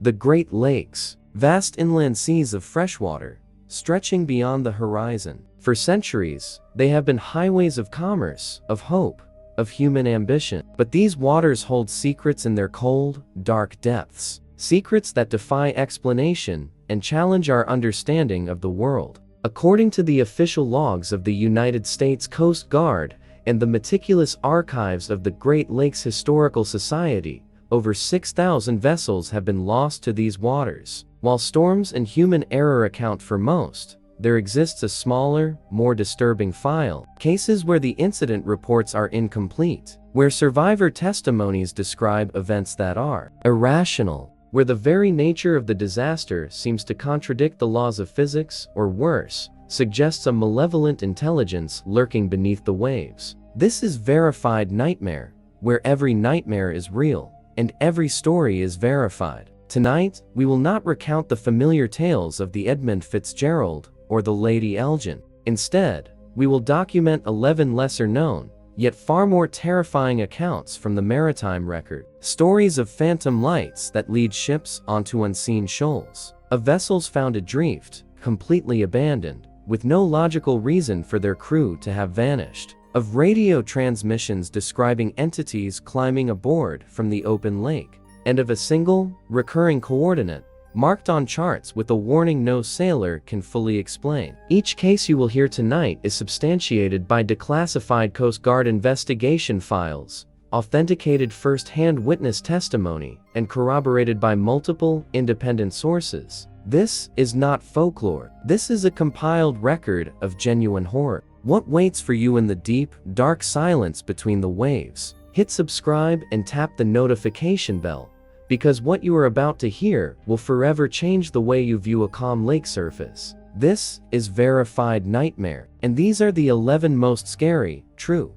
The Great Lakes, vast inland seas of freshwater, stretching beyond the horizon. For centuries, they have been highways of commerce, of hope, of human ambition. But these waters hold secrets in their cold, dark depths. Secrets that defy explanation and challenge our understanding of the world. According to the official logs of the United States Coast Guard and the meticulous archives of the Great Lakes Historical Society, over 6,000 vessels have been lost to these waters. While storms and human error account for most, there exists a smaller, more disturbing file. Cases where the incident reports are incomplete, where survivor testimonies describe events that are irrational, where the very nature of the disaster seems to contradict the laws of physics, or worse, suggests a malevolent intelligence lurking beneath the waves. This is verified nightmare, where every nightmare is real, and every story is verified. Tonight, we will not recount the familiar tales of the Edmund Fitzgerald or the Lady Elgin. Instead, we will document 11 lesser-known, yet far more terrifying accounts from the Maritime record. Stories of phantom lights that lead ships onto unseen shoals. Of vessels found adrift, completely abandoned, with no logical reason for their crew to have vanished. Of radio transmissions describing entities climbing aboard from the open lake. And of a single, recurring coordinate, marked on charts with a warning no sailor can fully explain. Each case you will hear tonight is substantiated by declassified Coast Guard investigation files, authenticated first-hand witness testimony, and corroborated by multiple, independent sources. This is not folklore. This is a compiled record of genuine horror. What waits for you in the deep, dark silence between the waves? Hit subscribe and tap the notification bell, because what you are about to hear will forever change the way you view a calm lake surface. This is Verified Nightmare, and these are the 11 most scary, true,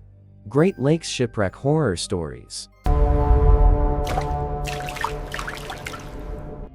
Great Lakes shipwreck horror stories.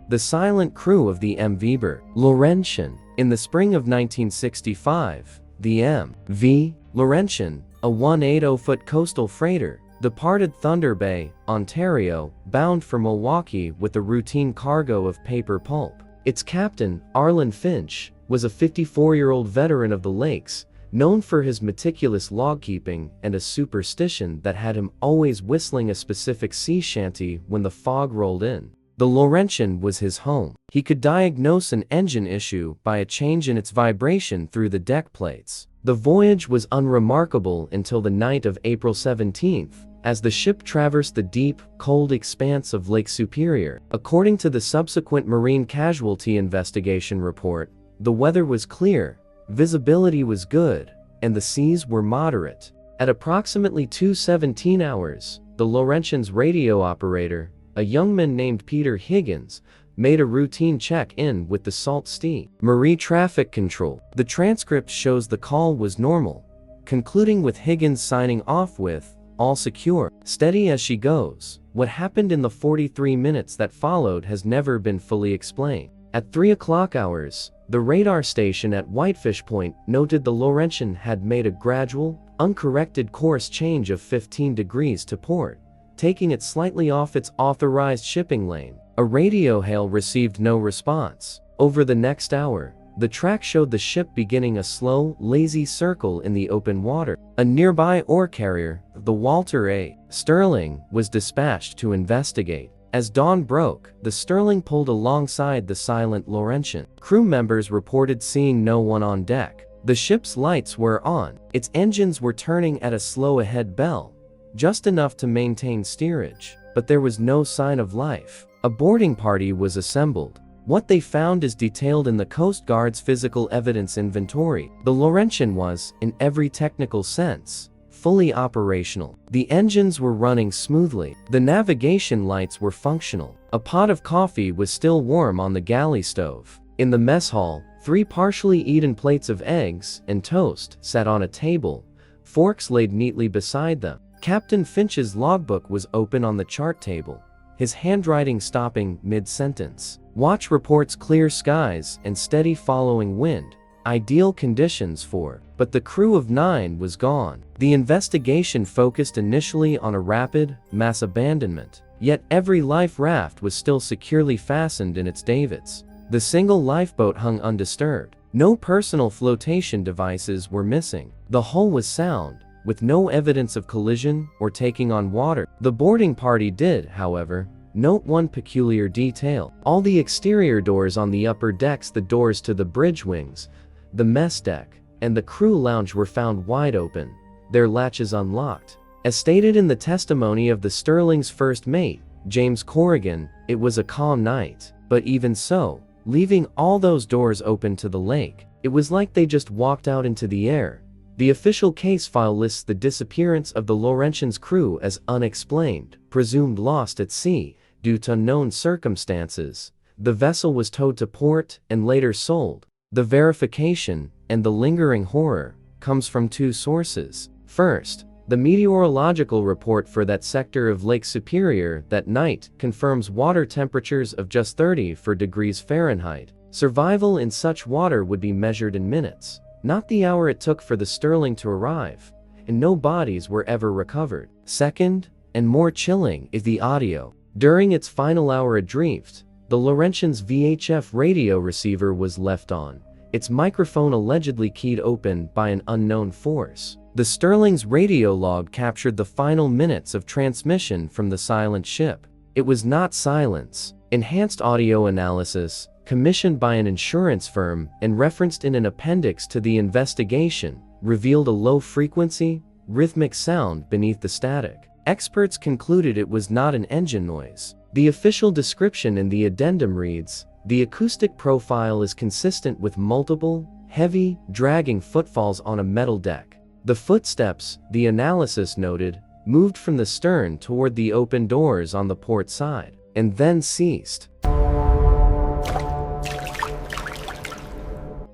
The silent crew of the MV Laurentian. In the spring of 1965, the MV Laurentian, a 180-foot coastal freighter, departed Thunder Bay, Ontario, bound for Milwaukee with a routine cargo of paper pulp. Its captain, Arlen Finch, was a 54-year-old veteran of the lakes, known for his meticulous logkeeping and a superstition that had him always whistling a specific sea shanty when the fog rolled in. The Laurentian was his home. He could diagnose an engine issue by a change in its vibration through the deck plates. The voyage was unremarkable until the night of April 17th, as the ship traversed the deep, cold expanse of Lake Superior. According to the subsequent marine casualty investigation report, the weather was clear, visibility was good, and the seas were moderate. At approximately 2:17 hours, the Laurentian's radio operator, a young man named Peter Higgins, made a routine check-in with the Sault Ste. Marie Traffic Control. The transcript shows the call was normal, concluding with Higgins signing off with, "All secure, steady as she goes." What happened in the 43 minutes that followed has never been fully explained. At 3 o'clock hours, the radar station at Whitefish Point noted the Laurentian had made a gradual, uncorrected course change of 15 degrees to port, taking it slightly off its authorized shipping lane. A radio hail received no response. Over the next hour, the track showed the ship beginning a slow, lazy circle in the open water. A nearby ore carrier, the Walter A. Sterling, was dispatched to investigate. As dawn broke, the Sterling pulled alongside the silent Laurentian. Crew members reported seeing no one on deck. The ship's lights were on. Its engines were turning at a slow ahead bell, just enough to maintain steerage, but there was no sign of life. A boarding party was assembled. What they found is detailed in the Coast Guard's physical evidence inventory. The Laurentian was, in every technical sense, fully operational. The engines were running smoothly. The navigation lights were functional. A pot of coffee was still warm on the galley stove. In the mess hall, 3 partially eaten plates of eggs and toast sat on a table, forks laid neatly beside them. Captain Finch's logbook was open on the chart table, his handwriting stopping mid-sentence. Watch reports clear skies and steady following wind, ideal conditions for, but the crew of 9 was gone. The investigation focused initially on a rapid, mass abandonment. Yet every life raft was still securely fastened in its davits. The single lifeboat hung undisturbed. No personal flotation devices were missing. The hull was sound, with no evidence of collision or taking on water. The boarding party did, however, note one peculiar detail. All the exterior doors on the upper decks, the doors to the bridge wings, the mess deck, and the crew lounge were found wide open, their latches unlocked. As stated in the testimony of the Sterling's first mate, James Corrigan, it was a calm night. But even so, leaving all those doors open to the lake, it was like they just walked out into the air. The official case file lists the disappearance of the Laurentian's crew as unexplained, presumed lost at sea due to unknown circumstances. The vessel was towed to port and later sold. The verification and the lingering horror comes from two sources. First, the meteorological report for that sector of Lake Superior that night confirms water temperatures of just 34 degrees Fahrenheit. Survival in such water would be measured in minutes, not the hour it took for the Sterling to arrive, and no bodies were ever recovered. Second, and more chilling, is the audio. During its final hour adrift, the Laurentian's VHF radio receiver was left on, its microphone allegedly keyed open by an unknown force. The Sterling's radio log captured the final minutes of transmission from the silent ship. It was not silence. Enhanced audio analysis, commissioned by an insurance firm and referenced in an appendix to the investigation, revealed a low-frequency, rhythmic sound beneath the static. Experts concluded it was not an engine noise. The official description in the addendum reads, "The acoustic profile is consistent with multiple, heavy, dragging footfalls on a metal deck. The footsteps," the analysis noted, moved from the stern toward the open doors on the port side, and then ceased.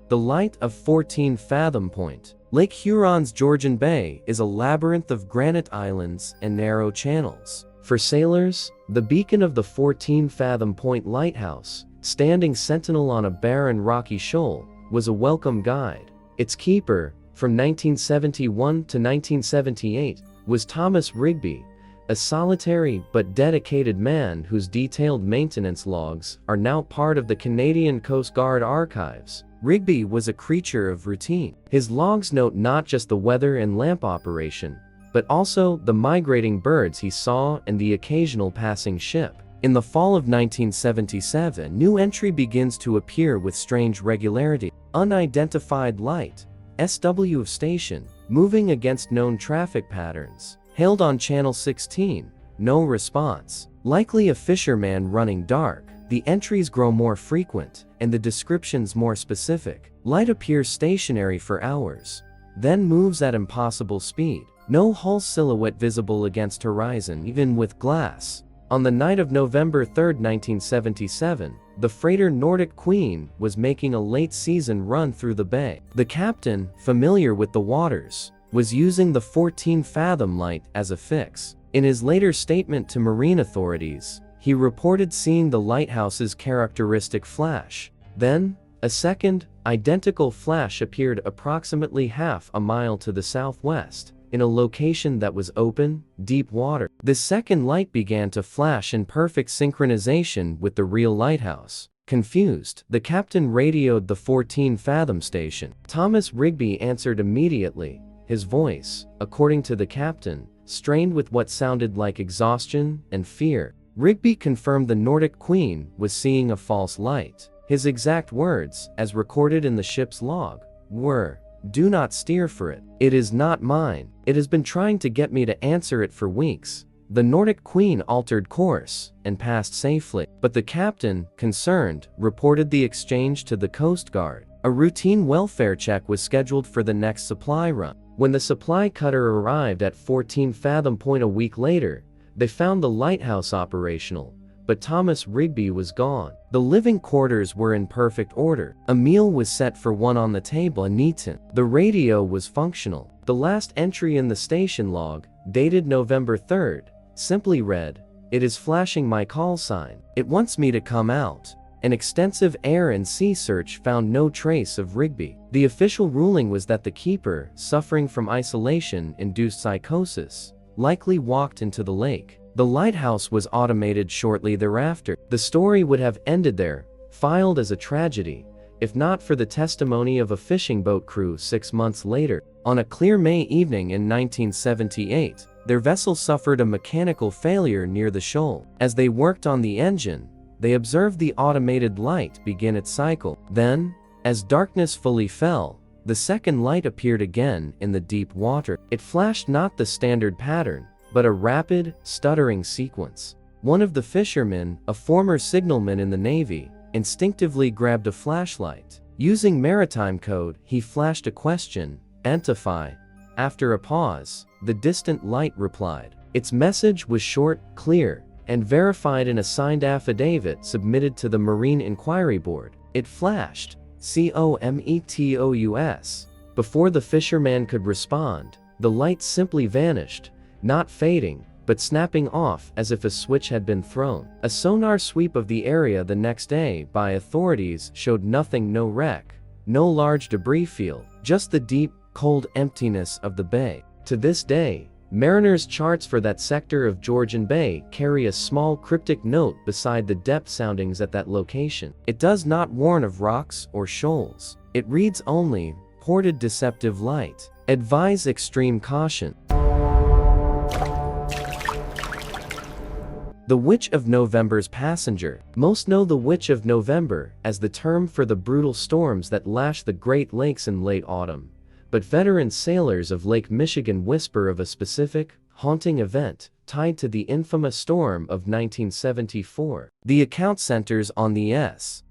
The Light of 14 Fathom Point. Lake Huron's Georgian Bay is a labyrinth of granite islands and narrow channels. For sailors, the beacon of the 14 Fathom Point lighthouse, standing sentinel on a barren rocky shoal, was a welcome guide. Its keeper, from 1971 to 1978, was Thomas Rigby, a solitary but dedicated man whose detailed maintenance logs are now part of the Canadian Coast Guard archives. Rigby was a creature of routine. His logs note not just the weather and lamp operation, but also the migrating birds he saw and the occasional passing ship. In the fall of 1977, new entry begins to appear with strange regularity. Unidentified light, SW of station, moving against known traffic patterns. Hailed on channel 16, no response. Likely a fisherman running dark. The entries grow more frequent, and the descriptions more specific. Light appears stationary for hours, then moves at impossible speed. No hull silhouette visible against horizon even with glass. On the night of November 3, 1977, the freighter Nordic Queen was making a late-season run through the bay. The captain, familiar with the waters, was using the 14-fathom light as a fix. In his later statement to marine authorities, he reported seeing the lighthouse's characteristic flash. Then, a second, identical flash appeared approximately half a mile to the southwest, in a location that was open, deep water. This second light began to flash in perfect synchronization with the real lighthouse. Confused, the captain radioed the 14-fathom station. Thomas Rigby answered immediately, his voice, according to the captain, strained with what sounded like exhaustion and fear. Rigby confirmed the Nordic Queen was seeing a false light. His exact words, as recorded in the ship's log, were, "Do not steer for it. It is not mine. It has been trying to get me to answer it for weeks." The Nordic Queen altered course and passed safely, but the captain, concerned, reported the exchange to the Coast Guard. A routine welfare check was scheduled for the next supply run. When the supply cutter arrived at 14 Fathom Point a week later, they found the lighthouse operational, but Thomas Rigby was gone. The living quarters were in perfect order. A meal was set for one on the table and eaten. The radio was functional. The last entry in the station log, dated November 3rd, simply read, "It is flashing my call sign. It wants me to come out." An extensive air and sea search found no trace of Rigby. The official ruling was that the keeper, suffering from isolation-induced psychosis, likely walked into the lake. The lighthouse was automated shortly thereafter. The story would have ended there, filed as a tragedy, if not for the testimony of a fishing boat crew 6 months later. On a clear May evening in 1978, their vessel suffered a mechanical failure near the shoal. As they worked on the engine, they observed the automated light begin its cycle. Then, as darkness fully fell, the second light appeared again in the deep water. It flashed not the standard pattern, but a rapid, stuttering sequence. One of the fishermen, a former signalman in the Navy, instinctively grabbed a flashlight. Using maritime code, he flashed a question, "Identify." After a pause, the distant light replied. Its message was short, clear, and verified in a signed affidavit submitted to the Marine Inquiry Board. It flashed, "COMETOUS." Before the fisherman could respond, the light simply vanished, not fading, but snapping off as if a switch had been thrown. A sonar sweep of the area the next day by authorities showed nothing, no wreck, no large debris field, just the deep, cold emptiness of the bay. To this day, mariners' charts for that sector of Georgian Bay carry a small cryptic note beside the depth soundings at that location. It does not warn of rocks or shoals. It reads only, "Ported deceptive light. Advise extreme caution." The Witch of November's passenger. Most know the Witch of November as the term for the brutal storms that lash the Great Lakes in late autumn, but veteran sailors of Lake Michigan whisper of a specific, haunting event tied to the infamous storm of 1974. The account centers on the S.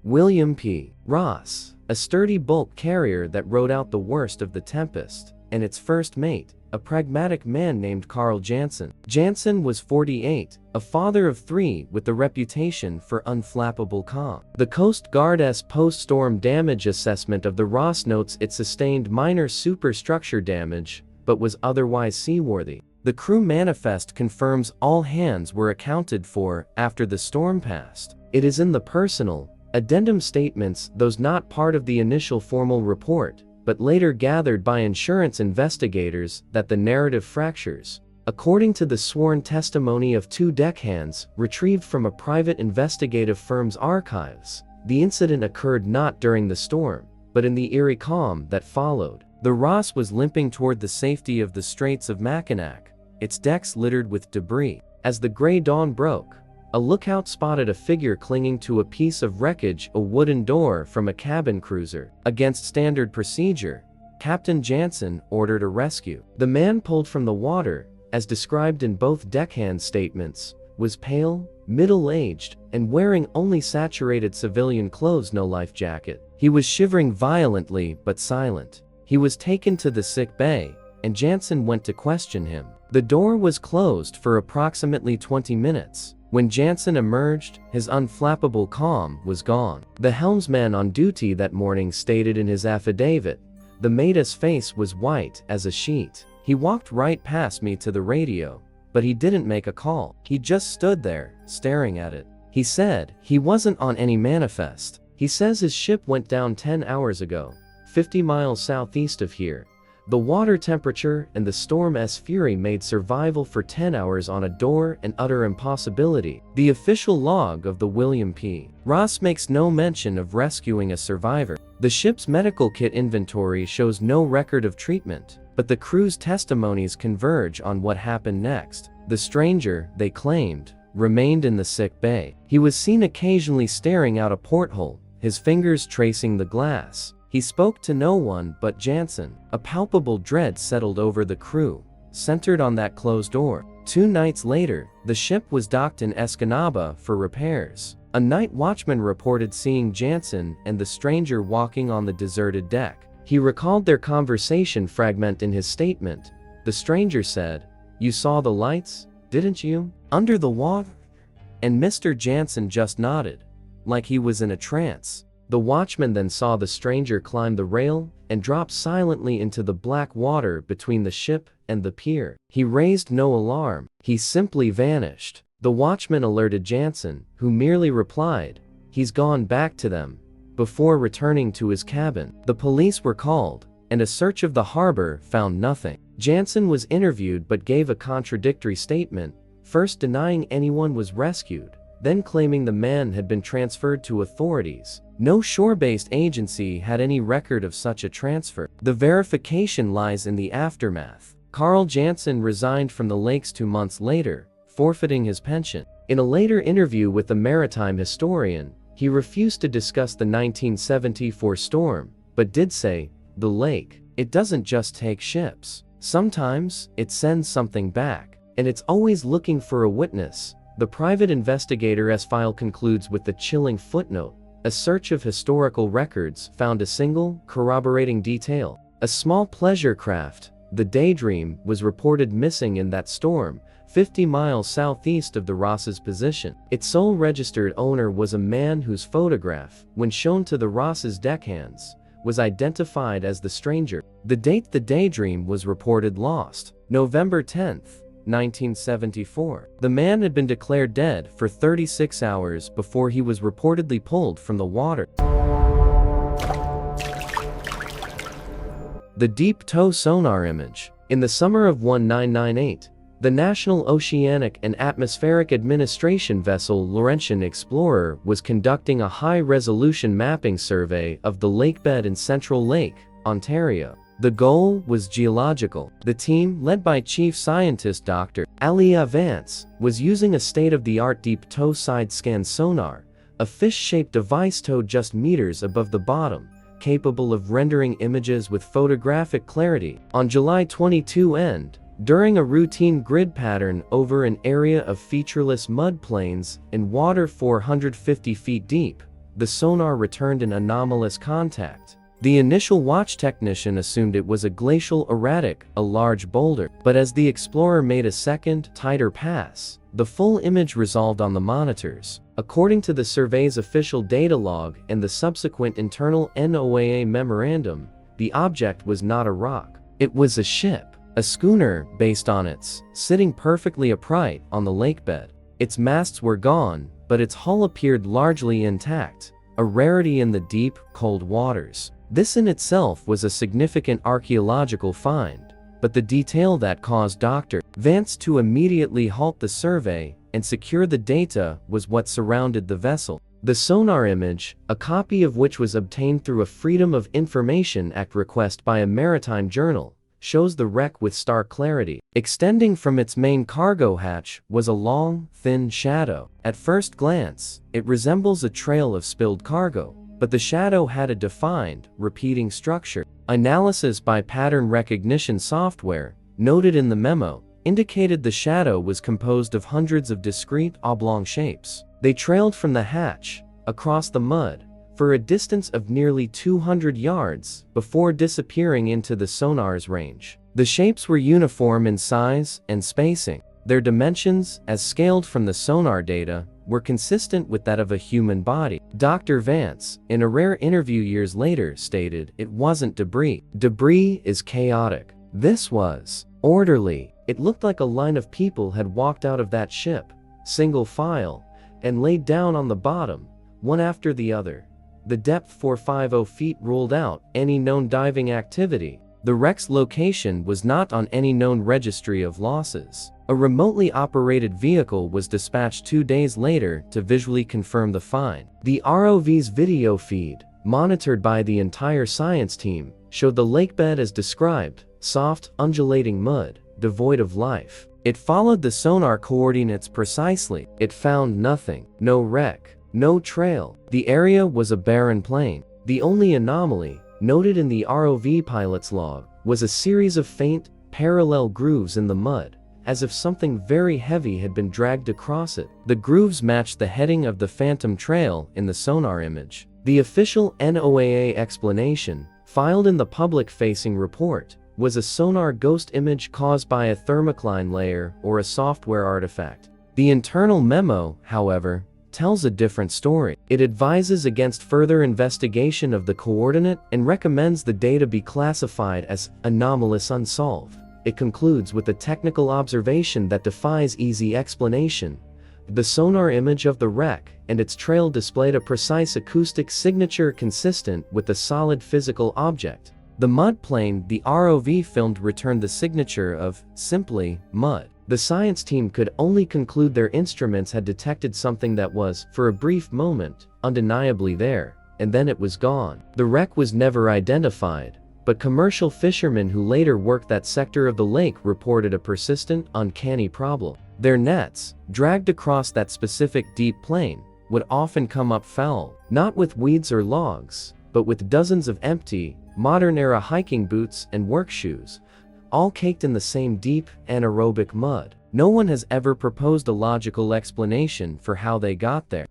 William P. Ross, a sturdy bulk carrier that rode out the worst of the tempest, and its first mate, a pragmatic man named Carl Jansen. Jansen was 48, a father of 3 with the reputation for unflappable calm. The Coast Guard's post-storm damage assessment of the Ross notes it sustained minor superstructure damage, but was otherwise seaworthy. The crew manifest confirms all hands were accounted for after the storm passed. It is in the personal, addendum statements, those not part of the initial formal report, but later gathered by insurance investigators, that the narrative fractures. According to the sworn testimony of 2 deckhands, retrieved from a private investigative firm's archives, the incident occurred not during the storm, but in the eerie calm that followed. The Ross was limping toward the safety of the Straits of Mackinac, its decks littered with debris. As the gray dawn broke, a lookout spotted a figure clinging to a piece of wreckage, a wooden door from a cabin cruiser. Against standard procedure, Captain Jansen ordered a rescue. The man pulled from the water, as described in both deckhand statements, was pale, middle-aged, and wearing only saturated civilian clothes, no life jacket. He was shivering violently but silent. He was taken to the sick bay, and Jansen went to question him. The door was closed for approximately 20 minutes. When Jansen emerged, his unflappable calm was gone. The helmsman on duty that morning stated in his affidavit, "The mate's face was white as a sheet. He walked right past me to the radio, but he didn't make a call. He just stood there, staring at it. He said he wasn't on any manifest. He says his ship went down 10 hours ago, 50 miles southeast of here. The water temperature and the storm's fury made survival for 10 hours on a door an utter impossibility." The official log of the William P. Ross makes no mention of rescuing a survivor. The ship's medical kit inventory shows no record of treatment, but the crew's testimonies converge on what happened next. The stranger, they claimed, remained in the sick bay. He was seen occasionally staring out a porthole, his fingers tracing the glass. He spoke to no one but Jansen. A palpable dread settled over the crew, centered on that closed door. 2 nights later, the ship was docked in Escanaba for repairs. A night watchman reported seeing Jansen and the stranger walking on the deserted deck. He recalled their conversation fragment in his statement. The stranger said, "You saw the lights, didn't you? Under the water?" And Mr. Jansen just nodded, like he was in a trance. The watchman then saw the stranger climb the rail and drop silently into the black water between the ship and the pier. He raised no alarm. He simply vanished. The watchman alerted Jansen, who merely replied, "He's gone back to them," before returning to his cabin. The police were called, and a search of the harbor found nothing. Jansen was interviewed but gave a contradictory statement, first denying anyone was rescued, then claiming the man had been transferred to authorities. No shore-based agency had any record of such a transfer. The verification lies in the aftermath. Carl Jansen resigned from the lakes 2 months later, forfeiting his pension. In a later interview with the Maritime historian, he refused to discuss the 1974 storm, but did say, "The lake, it doesn't just take ships. Sometimes, it sends something back. And it's always looking for a witness." The private investigator S-file concludes with the chilling footnote: "A search of historical records found a single, corroborating detail. A small pleasure craft, the Daydream, was reported missing in that storm, 50 miles southeast of the Ross's position. Its sole registered owner was a man whose photograph, when shown to the Ross's deckhands, was identified as the stranger." The date the Daydream was reported lost: November 10, 1974. The man had been declared dead for 36 hours before he was reportedly pulled from the water. The deep tow sonar image. In the summer of 1998, the National Oceanic and Atmospheric Administration vessel Laurentian Explorer was conducting a high-resolution mapping survey of the lakebed in Central Lake, Ontario. The goal was geological. The team, led by Chief Scientist Dr. Alia Vance, was using a state-of-the-art deep tow side scan sonar, a fish-shaped device towed just meters above the bottom, capable of rendering images with photographic clarity. On July 22, during a routine grid pattern over an area of featureless mud plains in water 450 feet deep, the sonar returned an anomalous contact. The initial watch technician assumed it was a glacial erratic, a large boulder. But as the Explorer made a second, tighter pass, the full image resolved on the monitors. According to the survey's official data log and the subsequent internal NOAA memorandum, the object was not a rock. It was a ship, a schooner, based on its, sitting perfectly upright on the lakebed. Its masts were gone, but its hull appeared largely intact, a rarity in the deep, cold waters. This in itself was a significant archaeological find, but the detail that caused Dr. Vance to immediately halt the survey and secure the data was what surrounded the vessel. The sonar image, a copy of which was obtained through a Freedom of Information Act request by a maritime journal, shows the wreck with stark clarity. Extending from its main cargo hatch was a long, thin shadow. At first glance, it resembles a trail of spilled cargo, but the shadow had a defined, repeating structure. Analysis by pattern recognition software, noted in the memo, indicated the shadow was composed of hundreds of discrete, oblong shapes. They trailed from the hatch, across the mud, for a distance of nearly 200 yards, before disappearing into the sonar's range. The shapes were uniform in size and spacing. Their dimensions, as scaled from the sonar data, were consistent with that of a human body. Dr. Vance, in a rare interview years later, stated, "It wasn't debris. Debris is chaotic. This was orderly. It looked like a line of people had walked out of that ship, single file, and laid down on the bottom, one after the other. The depth 450 feet ruled out any known diving activity." The wreck's location was not on any known registry of losses. A remotely operated vehicle was dispatched 2 days later to visually confirm the find. The ROV's video feed, monitored by the entire science team, showed the lakebed as described: soft, undulating mud, devoid of life. It followed the sonar coordinates precisely. It found nothing. No wreck, no trail. The area was a barren plain. The only anomaly, noted in the ROV pilot's log, was a series of faint, parallel grooves in the mud, as if something very heavy had been dragged across it. The grooves matched the heading of the phantom trail in the sonar image. The official NOAA explanation, filed in the public-facing report, was a sonar ghost image caused by a thermocline layer or a software artifact. The internal memo, however, tells a different story. It advises against further investigation of the coordinate and recommends the data be classified as anomalous unsolved. It concludes with a technical observation that defies easy explanation. The sonar image of the wreck and its trail displayed a precise acoustic signature consistent with the solid physical object. The mud plane the ROV filmed returned the signature of simply mud. The science team could only conclude their instruments had detected something that was, for a brief moment, undeniably there, and then it was gone. The wreck was never identified, but commercial fishermen who later worked that sector of the lake reported a persistent, uncanny problem. Their nets, dragged across that specific deep plain, would often come up foul, not with weeds or logs, but with dozens of empty, modern-era hiking boots and work shoes, all caked in the same deep, anaerobic mud. No one has ever proposed a logical explanation for how they got there.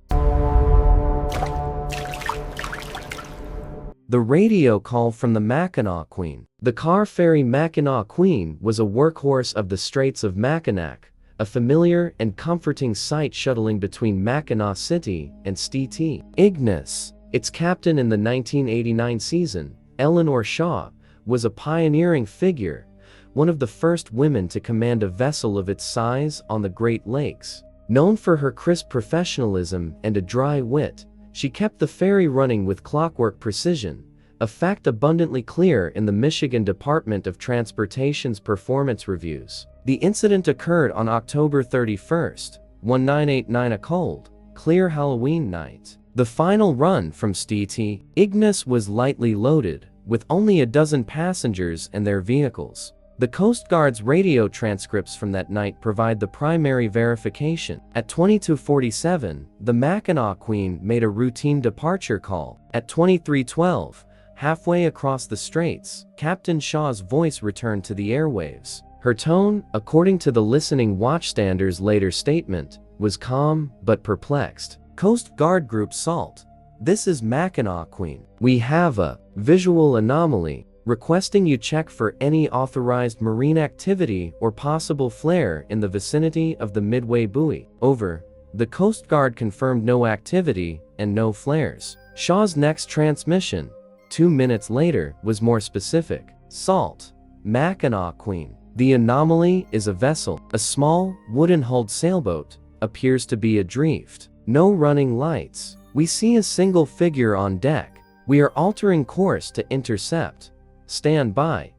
The radio call from the Mackinac Queen. The car ferry Mackinac Queen was a workhorse of the Straits of Mackinac, a familiar and comforting sight shuttling between Mackinac City and St. Ignace. Its captain in the 1989 season, Eleanor Shaw, was a pioneering figure, one of the first women to command a vessel of its size on the Great Lakes. Known for her crisp professionalism and a dry wit, she kept the ferry running with clockwork precision, a fact abundantly clear in the Michigan Department of Transportation's performance reviews. The incident occurred on October 31st, 1989, a cold, clear Halloween night. The final run from St. Ignace was lightly loaded, with only a dozen passengers and their vehicles. The Coast Guard's radio transcripts from that night provide the primary verification. At 22:47, the Mackinac Queen made a routine departure call. At 23:12, halfway across the straits, Captain Shaw's voice returned to the airwaves. Her tone, according to the listening watchstander's later statement, was calm but perplexed. Coast Guard Group SALT. This is Mackinac Queen. We have a visual anomaly, requesting you check for any authorized marine activity or possible flare in the vicinity of the Midway buoy. Over. The Coast Guard confirmed no activity and no flares. Shaw's next transmission, 2 minutes later, was more specific. SALT. Mackinac Queen. The anomaly is a vessel. A small, wooden-hulled sailboat. Appears to be adrift. No running lights. We see a single figure on deck. We are altering course to intercept. Stand by.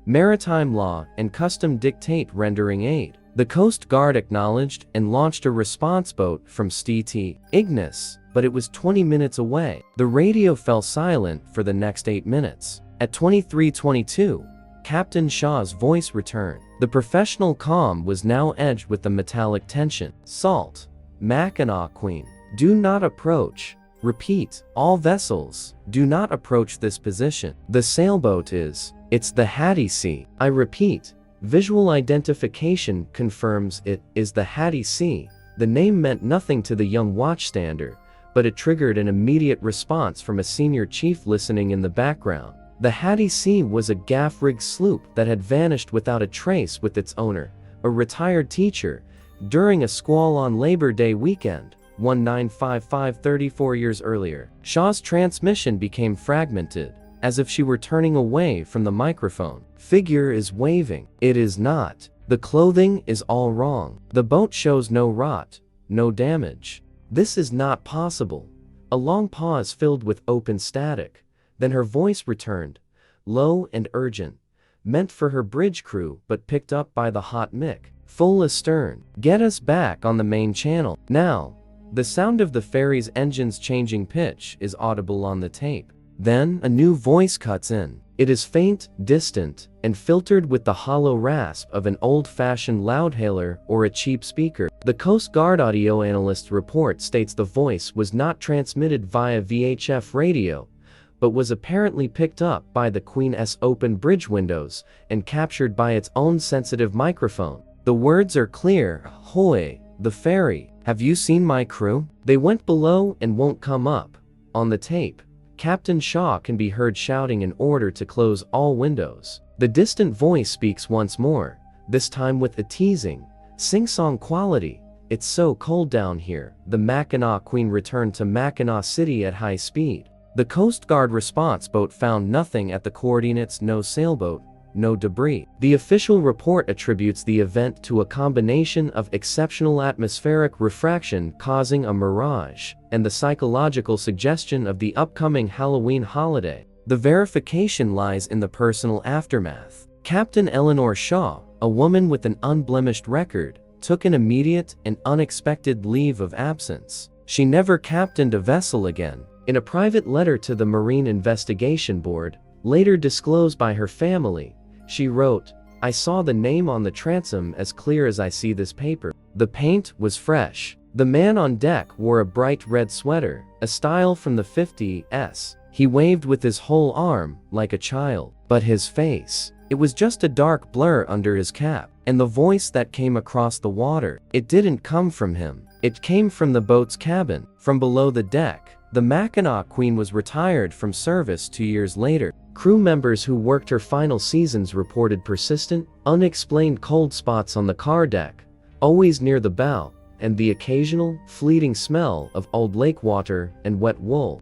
Maritime law and custom dictate rendering aid. The Coast Guard acknowledged and launched a response boat from St. Ignace, but it was 20 minutes away. The radio fell silent for the next 8 minutes. At 23:22, Captain Shaw's voice returned. The professional calm was now edged with the metallic tension. SALT. Mackinac Queen. Do not approach. Repeat, all vessels, do not approach this position. The sailboat it's the Hattie C. I repeat, visual identification confirms it is the Hattie C. The name meant nothing to the young watchstander, but it triggered an immediate response from a senior chief listening in the background. The Hattie C was a gaff-rigged sloop that had vanished without a trace with its owner, a retired teacher, during a squall on Labor Day weekend. 1955, 34 years earlier. Shaw's transmission became fragmented, as if she were turning away from the microphone. Figure is waving. It is not. The clothing is all wrong. The boat shows no rot, no damage. This is not possible. A long pause filled with open static. Then her voice returned, low and urgent, meant for her bridge crew but picked up by the hot mic. Full astern. Get us back on the main channel. Now. The sound of the ferry's engines changing pitch is audible on the tape. Then, a new voice cuts in. It is faint, distant, and filtered with the hollow rasp of an old-fashioned loudhailer or a cheap speaker. The Coast Guard audio analyst's report states the voice was not transmitted via VHF radio, but was apparently picked up by the Queen's open bridge windows and captured by its own sensitive microphone. The words are clear. Hoy, the ferry. Have you seen my crew? They went below and won't come up. On the tape, Captain Shaw can be heard shouting an order to close all windows. The distant voice speaks once more, this time with a teasing, sing-song quality. It's so cold down here. The Mackinac Queen returned to Mackinac City at high speed. The Coast Guard response boat found nothing at the coordinates. No sailboat, no debris. The official report attributes the event to a combination of exceptional atmospheric refraction causing a mirage, and the psychological suggestion of the upcoming Halloween holiday. The verification lies in the personal aftermath. Captain Eleanor Shaw, a woman with an unblemished record, took an immediate and unexpected leave of absence. She never captained a vessel again. In a private letter to the Marine Investigation Board, later disclosed by her family, she wrote, "I saw the name on the transom as clear as I see this paper. The paint was fresh. The man on deck wore a bright red sweater, a style from the 50s. He waved with his whole arm, like a child. But his face, it was just a dark blur under his cap. And the voice that came across the water, it didn't come from him. It came from the boat's cabin, from below the deck." The Mackinac Queen was retired from service 2 years later. Crew members who worked her final seasons reported persistent, unexplained cold spots on the car deck, always near the bow, and the occasional, fleeting smell of old lake water and wet wool.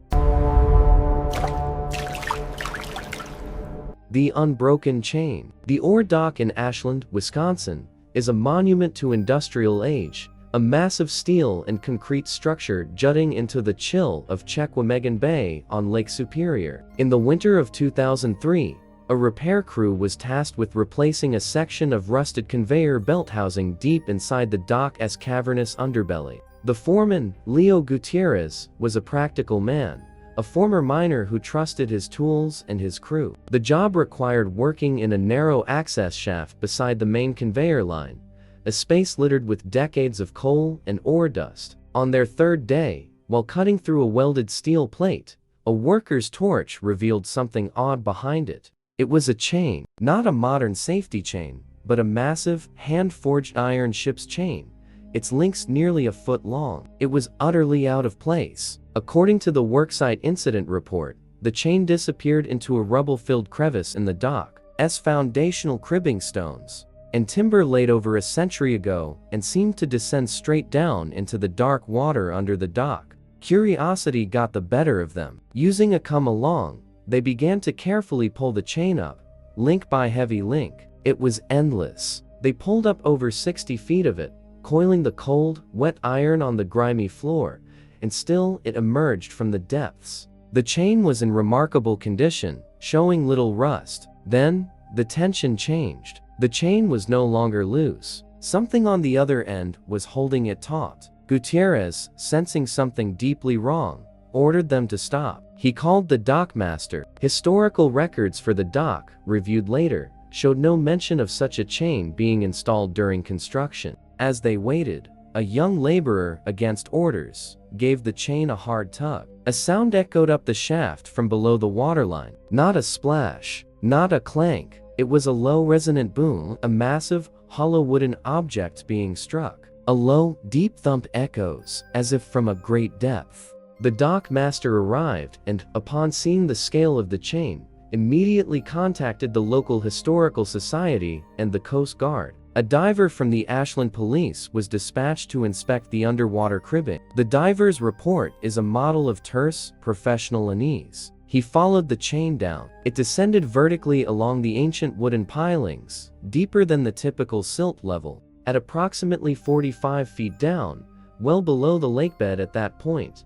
The Unbroken Chain. The ore dock in Ashland, Wisconsin, is a monument to industrial age, a massive steel and concrete structure jutting into the chill of Chequamegon Bay on Lake Superior. In the winter of 2003, a repair crew was tasked with replacing a section of rusted conveyor belt housing deep inside the dock's cavernous underbelly. The foreman, Leo Gutierrez, was a practical man, a former miner who trusted his tools and his crew. The job required working in a narrow access shaft beside the main conveyor line, a space littered with decades of coal and ore dust. On their third day, while cutting through a welded steel plate, a worker's torch revealed something odd behind it. It was a chain, not a modern safety chain, but a massive, hand-forged iron ship's chain, its links nearly a foot long. It was utterly out of place. According to the worksite incident report, the chain disappeared into a rubble-filled crevice in the dock's foundational cribbing stones, and timber laid over a century ago, and seemed to descend straight down into the dark water under the dock. Curiosity got the better of them. Using a come-along, they began to carefully pull the chain up, link by heavy link. It was endless. They pulled up over 60 feet of it, coiling the cold, wet iron on the grimy floor, and still it emerged from the depths. The chain was in remarkable condition, showing little rust. Then, the tension changed. The chain was no longer loose. Something on the other end was holding it taut. Gutierrez, sensing something deeply wrong, ordered them to stop. He called the dockmaster. Historical records for the dock, reviewed later, showed no mention of such a chain being installed during construction. As they waited, a young laborer, against orders, gave the chain a hard tug. A sound echoed up the shaft from below the waterline. Not a splash, not a clank. It was a low resonant boom, a massive, hollow wooden object being struck. A low, deep thump echoes, as if from a great depth. The dock master arrived and, upon seeing the scale of the chain, immediately contacted the local historical society and the Coast Guard. A diver from the Ashland Police was dispatched to inspect the underwater cribbing. The diver's report is a model of terse, professional unease. He followed the chain down. It descended vertically along the ancient wooden pilings, deeper than the typical silt level. At approximately 45 feet down, well below the lakebed at that point,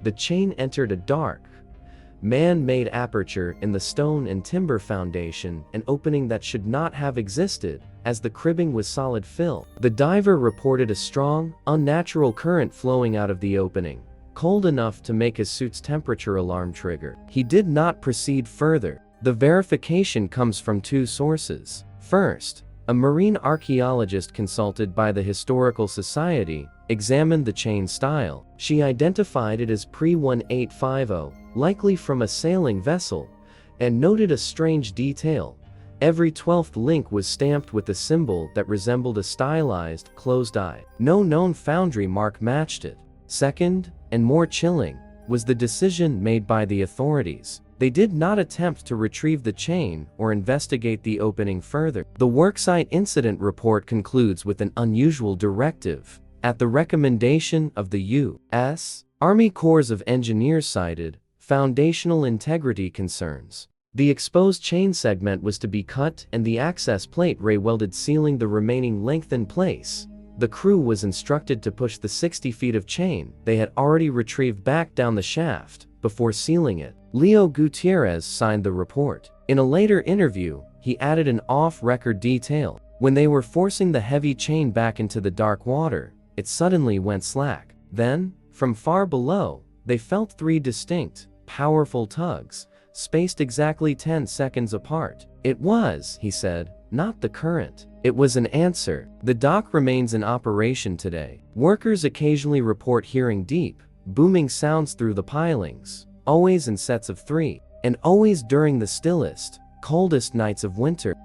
the chain entered a dark, man-made aperture in the stone and timber foundation, an opening that should not have existed, as the cribbing was solid fill. The diver reported a strong, unnatural current flowing out of the opening, cold enough to make his suit's temperature alarm trigger. He did not proceed further. The verification comes from two sources. First, a marine archaeologist consulted by the Historical Society examined the chain style. She identified it as pre-1850, likely from a sailing vessel, and noted a strange detail. Every 12th link was stamped with a symbol that resembled a stylized, closed eye. No known foundry mark matched it. Second, and more chilling, was the decision made by the authorities. They did not attempt to retrieve the chain or investigate the opening further. The worksite incident report concludes with an unusual directive. At the recommendation of the U.S. Army Corps of Engineers cited foundational integrity concerns. The exposed chain segment was to be cut and the access plate welded, sealing the remaining length in place. The crew was instructed to push the 60 feet of chain they had already retrieved back down the shaft before sealing it. Leo Gutierrez signed the report. In a later interview, he added an off-record detail. When they were forcing the heavy chain back into the dark water, it suddenly went slack. Then, from far below, they felt 3 distinct, powerful tugs, spaced exactly 10 seconds apart. "It was," he said, "not the current. It was an answer." The dock remains in operation today. Workers occasionally report hearing deep, booming sounds through the pilings, always in sets of 3, and always during the stillest, coldest nights of winter.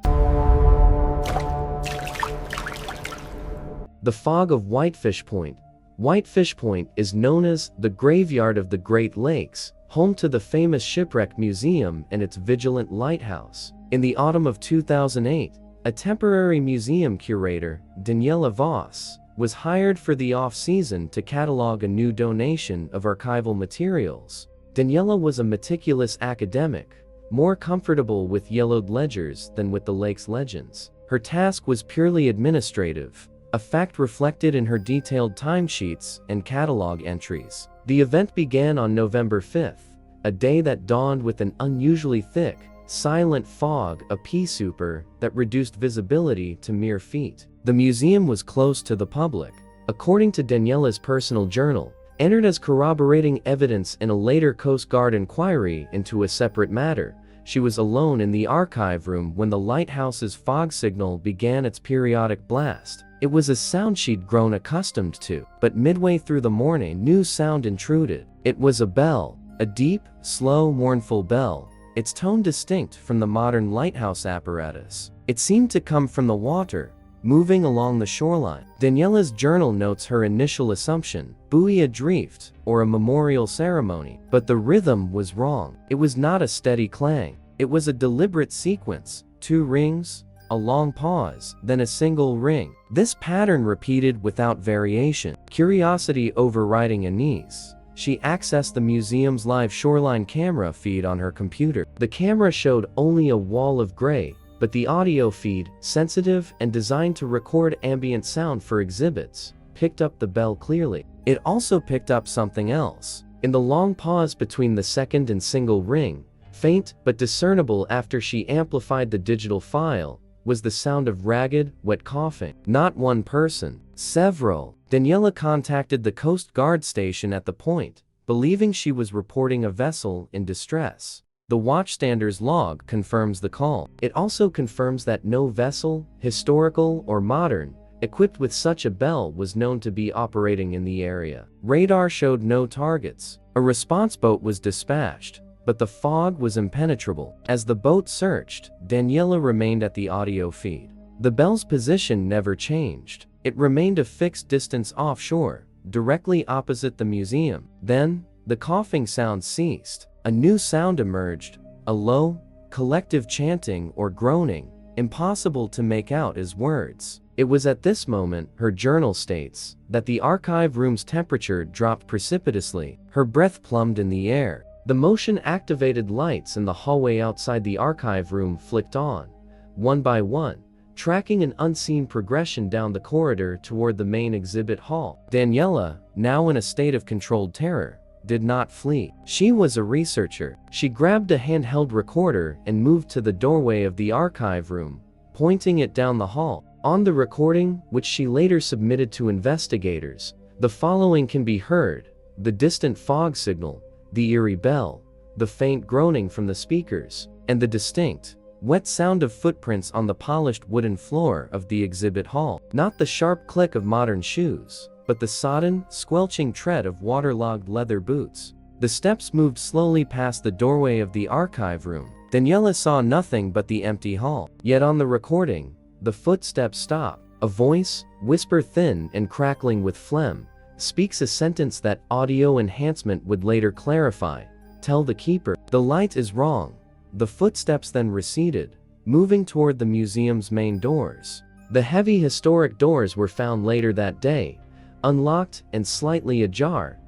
The fog of Whitefish Point. Whitefish Point is known as the graveyard of the Great Lakes, home to the famous Shipwreck Museum and its vigilant lighthouse. In the autumn of 2008, a temporary museum curator, Daniela Voss, was hired for the off-season to catalog a new donation of archival materials. Daniela was a meticulous academic, more comfortable with yellowed ledgers than with the lake's legends. Her task was purely administrative, a fact reflected in her detailed timesheets and catalog entries. The event began on November 5th, a day that dawned with an unusually thick, silent fog, a pea souper that reduced visibility to mere feet. The museum was closed to the public, according to Daniela's personal journal, entered as corroborating evidence in a later Coast Guard inquiry into a separate matter. She was alone in the archive room when the lighthouse's fog signal began its periodic blast. It was a sound she'd grown accustomed to, but midway through the morning, a new sound intruded. It was a bell, a deep, slow, mournful bell, its tone distinct from the modern lighthouse apparatus. It seemed to come from the water, moving along the shoreline. Daniela's journal notes her initial assumption, buoy adrift, or a memorial ceremony. But the rhythm was wrong. It was not a steady clang. It was a deliberate sequence, 2 rings, a long pause, then a single ring. This pattern repeated without variation. Curiosity overriding unease, she accessed the museum's live shoreline camera feed on her computer. The camera showed only a wall of gray, but the audio feed, sensitive and designed to record ambient sound for exhibits, picked up the bell clearly. It also picked up something else. In the long pause between the second and single ring, faint but discernible after she amplified the digital file, was the sound of ragged, wet coughing. Not one person, several. Daniela contacted the Coast Guard station at the point, believing she was reporting a vessel in distress. The watchstander's log confirms the call. It also confirms that no vessel, historical or modern, equipped with such a bell was known to be operating in the area. Radar showed no targets. A response boat was dispatched, but the fog was impenetrable. As the boat searched, Daniela remained at the audio feed. The bell's position never changed. It remained a fixed distance offshore, directly opposite the museum. Then, the coughing sound ceased. A new sound emerged, a low, collective chanting or groaning, impossible to make out as words. It was at this moment, her journal states, that the archive room's temperature dropped precipitously. Her breath plumbed in the air. The motion-activated lights in the hallway outside the archive room flicked on, one by one, tracking an unseen progression down the corridor toward the main exhibit hall. Daniela, now in a state of controlled terror, did not flee. She was a researcher. She grabbed a handheld recorder and moved to the doorway of the archive room, pointing it down the hall. On the recording, which she later submitted to investigators, the following can be heard: the distant fog signal, the eerie bell, the faint groaning from the speakers, and the distinct, wet sound of footprints on the polished wooden floor of the exhibit hall. Not the sharp click of modern shoes, but the sodden, squelching tread of waterlogged leather boots. The steps moved slowly past the doorway of the archive room. Daniela saw nothing but the empty hall. Yet on the recording, the footsteps stop. A voice, whisper thin and crackling with phlegm, speaks a sentence that audio enhancement would later clarify. Tell the keeper. The light is wrong. The footsteps then receded, moving toward the museum's main doors. The heavy historic doors were found later that day, unlocked and slightly ajar,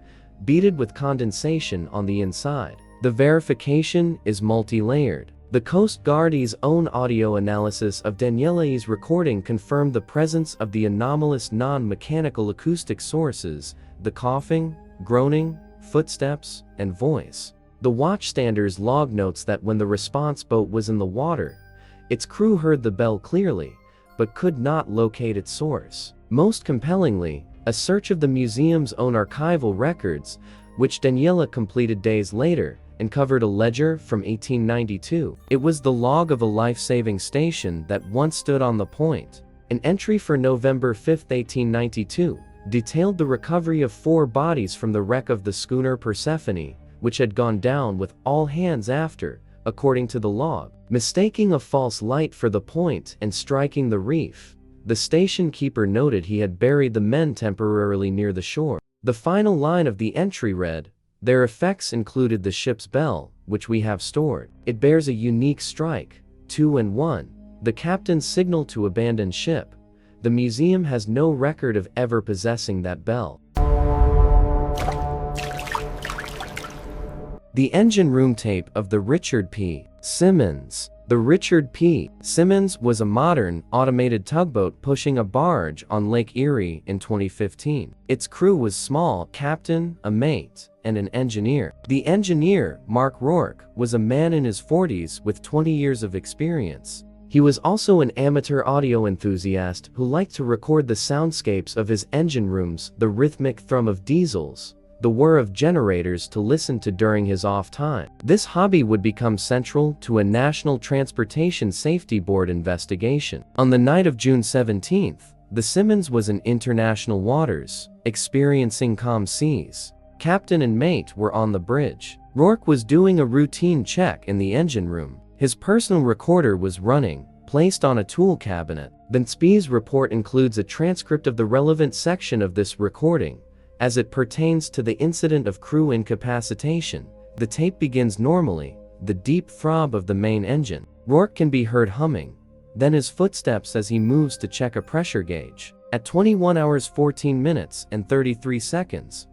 beaded with condensation on the inside. The verification is multi-layered. The Coast Guard's own audio analysis of Daniela's recording confirmed the presence of the anomalous non-mechanical acoustic sources, the coughing, groaning, footsteps, and voice. The watchstander's log notes that when the response boat was in the water, its crew heard the bell clearly, but could not locate its source. Most compellingly, a search of the museum's own archival records, which Daniela completed days later, uncovered a ledger from 1892. It was the log of a life-saving station that once stood on the point. An entry for November 5, 1892, detailed the recovery of 4 bodies from the wreck of the schooner Persephone, which had gone down with all hands after, according to the log. Mistaking a false light for the point and striking the reef, the station keeper noted he had buried the men temporarily near the shore. The final line of the entry read, "Their effects included the ship's bell, which we have stored. It bears a unique strike, 2 and 1, the captain's signal to abandon ship. The museum has no record of ever possessing that bell." The engine room tape of the Richard P. Simmons. The Richard P. Simmons was a modern, automated tugboat pushing a barge on Lake Erie in 2015. Its crew was small: captain, a mate, and an engineer. The engineer, Mark Rourke, was a man in his 40s with 20 years of experience. He was also an amateur audio enthusiast who liked to record the soundscapes of his engine rooms, the rhythmic thrum of diesels, the whir of generators to listen to during his off time. This hobby would become central to a National Transportation Safety Board investigation. On the night of June 17th, the Simmons was in international waters, experiencing calm seas. Captain and mate were on the bridge. Rourke was doing a routine check in the engine room. His personal recorder was running, placed on a tool cabinet. The NTSB's report includes a transcript of the relevant section of this recording. As it pertains to the incident of crew incapacitation, the tape begins normally, the deep throb of the main engine. Rourke can be heard humming, then his footsteps as he moves to check a pressure gauge. At 21 hours 14 minutes and 33 seconds,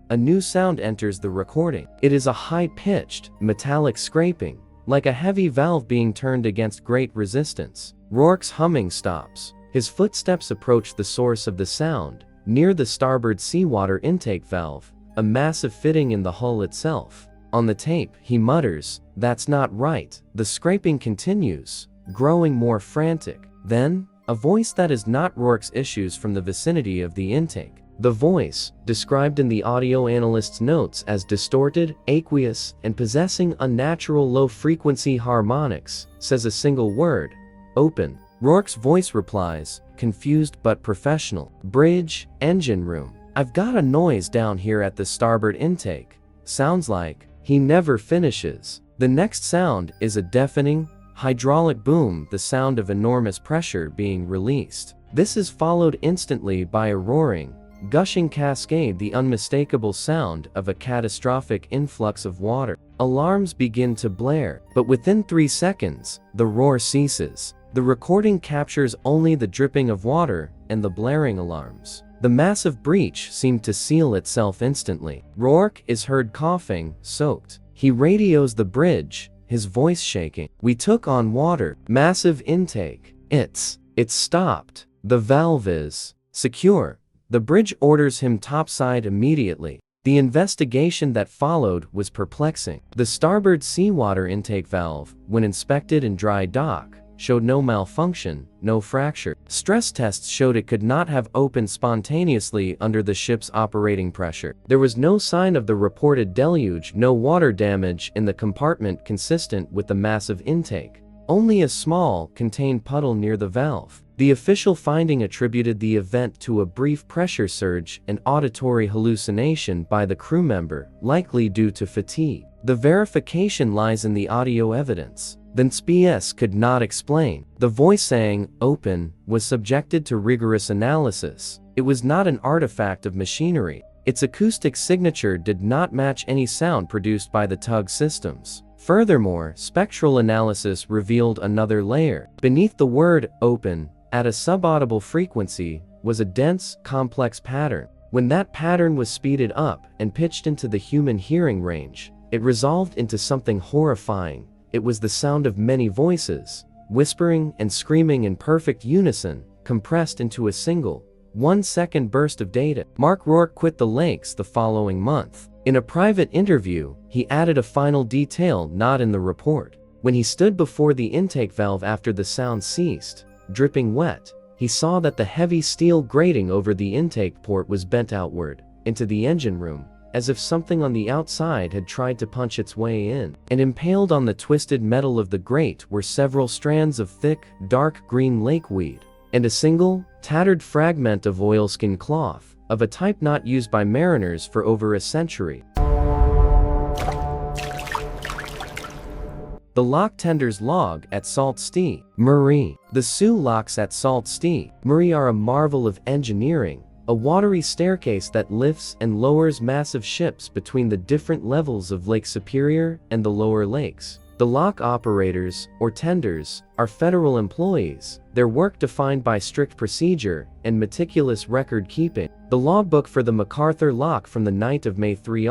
a new sound enters the recording. It is a high-pitched, metallic scraping, like a heavy valve being turned against great resistance. Rourke's humming stops. His footsteps approach the source of the sound, near the starboard seawater intake valve, a massive fitting in the hull itself. On the tape, he mutters, "That's not right." The scraping continues, growing more frantic. Then, a voice that is not Rourke's issues from the vicinity of the intake. The voice, described in the audio analyst's notes as distorted, aqueous, and possessing unnatural low-frequency harmonics, says a single word: "Open." Rourke's voice replies, confused but professional, "Bridge, engine room. I've got a noise down here at the starboard intake. Sounds like." He never finishes. The next sound is a deafening, hydraulic boom, the sound of enormous pressure being released. This is followed instantly by a roaring, gushing cascade, the unmistakable sound of a catastrophic influx of water. Alarms begin to blare, but within 3 seconds, the roar ceases. The recording captures only the dripping of water and the blaring alarms. The massive breach seemed to seal itself instantly. Rourke is heard coughing, soaked. He radios the bridge, his voice shaking. "We took on water. Massive intake. It's stopped. The valve is secure." The bridge orders him topside immediately. The investigation that followed was perplexing. The starboard seawater intake valve, when inspected in dry dock, showed no malfunction, no fracture. Stress tests showed it could not have opened spontaneously under the ship's operating pressure. There was no sign of the reported deluge, no water damage in the compartment consistent with the massive intake. Only a small, contained puddle near the valve. The official finding attributed the event to a brief pressure surge and auditory hallucination by the crew member, likely due to fatigue. The verification lies in the audio evidence. The NTSB could not explain. The voice saying, "Open," was subjected to rigorous analysis. It was not an artifact of machinery. Its acoustic signature did not match any sound produced by the tug systems. Furthermore, spectral analysis revealed another layer. Beneath the word "open," at a subaudible frequency, was a dense, complex pattern. When that pattern was speeded up and pitched into the human hearing range, it resolved into something horrifying. It was the sound of many voices, whispering and screaming in perfect unison, compressed into a single, 1-second burst of data. Mark Rourke quit the lakes the following month. In a private interview, he added a final detail not in the report. When he stood before the intake valve after the sound ceased, dripping wet, he saw that the heavy steel grating over the intake port was bent outward, into the engine room, as if something on the outside had tried to punch its way in. And impaled on the twisted metal of the grate were several strands of thick, dark green lakeweed, and a single, tattered fragment of oilskin cloth, of a type not used by mariners for over a century. The lock tender's log at Sault Ste. Marie. The Sioux locks at Sault Ste. Marie are a marvel of engineering, a watery staircase that lifts and lowers massive ships between the different levels of Lake Superior and the lower lakes. The lock operators, or tenders, are federal employees, their work defined by strict procedure and meticulous record keeping. The logbook for the MacArthur lock from the night of May 3,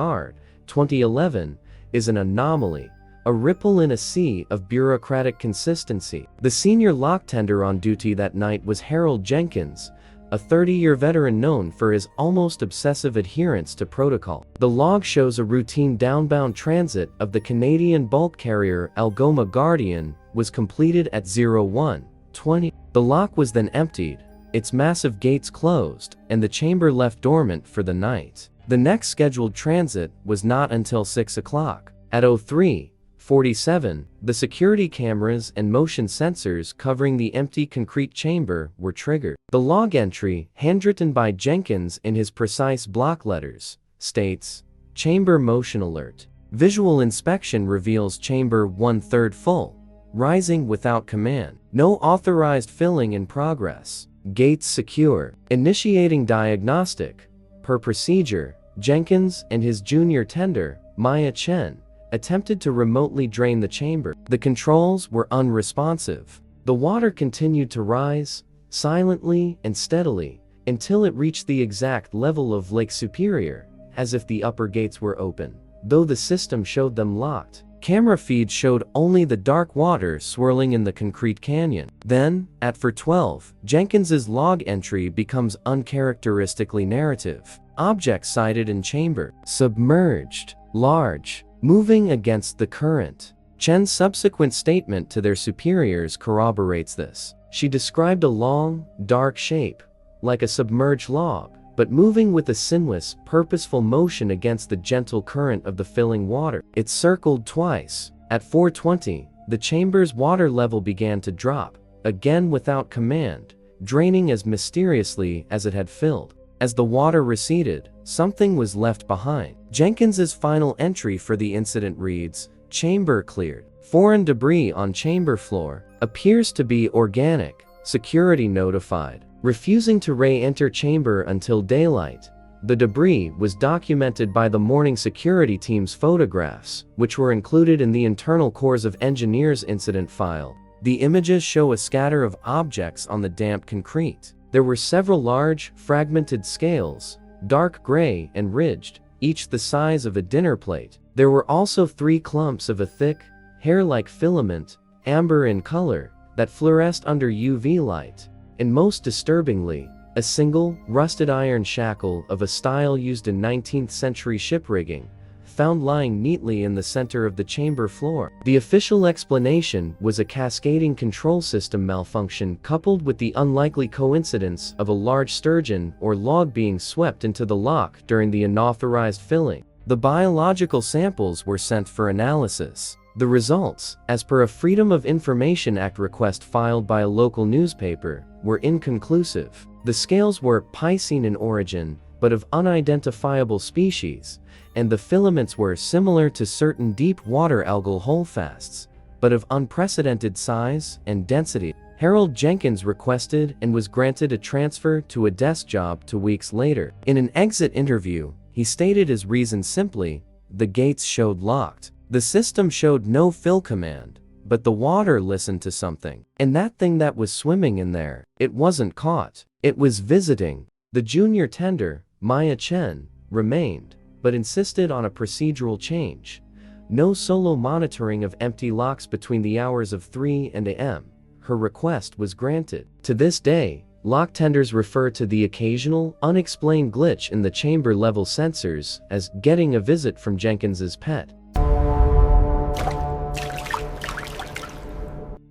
2011, is an anomaly, a ripple in a sea of bureaucratic consistency. The senior lock tender on duty that night was Harold Jenkins, a 30-year veteran known for his almost obsessive adherence to protocol. The log shows a routine downbound transit of the Canadian bulk carrier Algoma Guardian was completed at 01:20. The lock was then emptied, its massive gates closed, and the chamber left dormant for the night. The next scheduled transit was not until 6 o'clock. At 03:47, the security cameras and motion sensors covering the empty concrete chamber were triggered. The log entry, handwritten by Jenkins in his precise block letters, states, "Chamber motion alert. Visual inspection reveals chamber 1/3 full, rising without command. No authorized filling in progress. Gates secure. Initiating diagnostic." Per procedure, Jenkins and his junior tender, Maya Chen, attempted to remotely drain the chamber. The controls were unresponsive. The water continued to rise, silently and steadily, until it reached the exact level of Lake Superior, as if the upper gates were open, though the system showed them locked. Camera feeds showed only the dark water swirling in the concrete canyon. Then, at 4:12, Jenkins's log entry becomes uncharacteristically narrative. Objects sighted in chamber, submerged, large, moving against the current. Chen's subsequent statement to their superiors corroborates this. She described a long, dark shape, like a submerged log, but moving with a sinuous, purposeful motion against the gentle current of the filling water. It circled twice. At 4:20, the chamber's water level began to drop, again without command, draining as mysteriously as it had filled. As the water receded, something was left behind. Jenkins's final entry for the incident reads, "Chamber cleared. Foreign debris on chamber floor. Appears to be organic. Security notified. Refusing to re-enter chamber until daylight." The debris was documented by the morning security team's photographs, which were included in the Internal Corps of Engineers incident file. The images show a scatter of objects on the damp concrete. There were several large, fragmented scales, dark gray and ridged, each the size of a dinner plate. There were also 3 clumps of a thick, hair-like filament, amber in color, that fluoresced under UV light. And most disturbingly, a single, rusted iron shackle of a style used in 19th century shiprigging, found lying neatly in the center of the chamber floor. The official explanation was a cascading control system malfunction coupled with the unlikely coincidence of a large sturgeon or log being swept into the lock during the unauthorized filling. The biological samples were sent for analysis. The results, as per a Freedom of Information Act request filed by a local newspaper, were inconclusive. The scales were piscine in origin, but of unidentifiable species, and the filaments were similar to certain deep water algal holdfasts, but of unprecedented size and density. Harold Jenkins requested and was granted a transfer to a desk job 2 weeks later. In an exit interview, he stated his reason simply, "The gates showed locked. The system showed no fill command, but the water listened to something. And that thing that was swimming in there, it wasn't caught. It was visiting." The junior tender, Maya Chen, remained, but insisted on a procedural change. No solo monitoring of empty locks between the hours of 3 and a.m. Her request was granted. To this day, lock tenders refer to the occasional, unexplained glitch in the chamber level sensors as getting a visit from Jenkins's pet.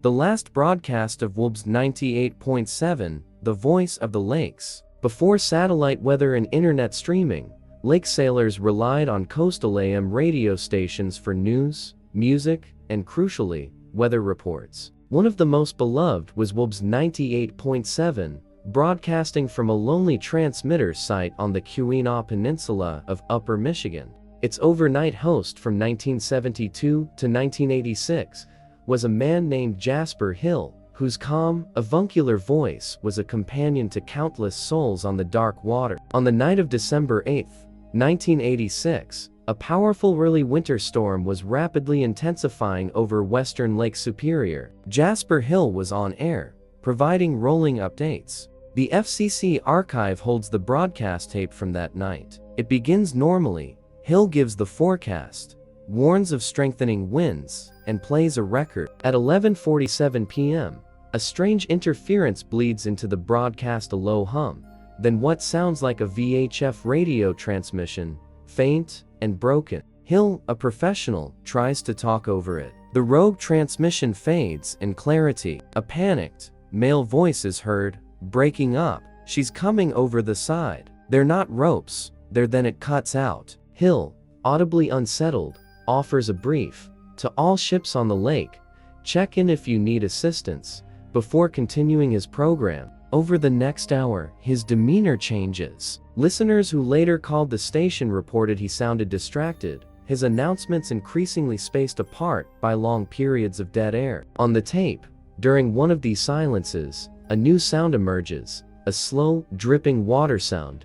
The last broadcast of WOBS 98.7 the voice of the lakes. Before satellite weather and internet streaming, lake sailors relied on coastal AM radio stations for news, music, and crucially, weather reports. One of the most beloved was WOB's 98.7, broadcasting from a lonely transmitter site on the Keweenaw Peninsula of Upper Michigan. Its overnight host from 1972 to 1986 was a man named Jasper Hill, whose calm, avuncular voice was a companion to countless souls on the dark water. On the night of December 8, 1986, a powerful early winter storm was rapidly intensifying over western Lake Superior. Jasper Hill was on air, providing rolling updates. The FCC archive holds the broadcast tape from that night. It begins normally. Hill gives the forecast, warns of strengthening winds, and plays a record. At 11:47 p.m., a strange interference bleeds into the broadcast, a low hum, then what sounds like a VHF radio transmission, faint and broken. Hill, a professional, tries to talk over it. The rogue transmission fades in clarity. A panicked, male voice is heard, breaking up. She's coming over the side. They're not ropes, then it cuts out. Hill, audibly unsettled, offers a brief, "To all ships on the lake, check in if you need assistance," before continuing his program. Over the next hour, his demeanor changes. Listeners who later called the station reported he sounded distracted, his announcements increasingly spaced apart by long periods of dead air. On the tape, during one of these silences, a new sound emerges, a slow, dripping water sound,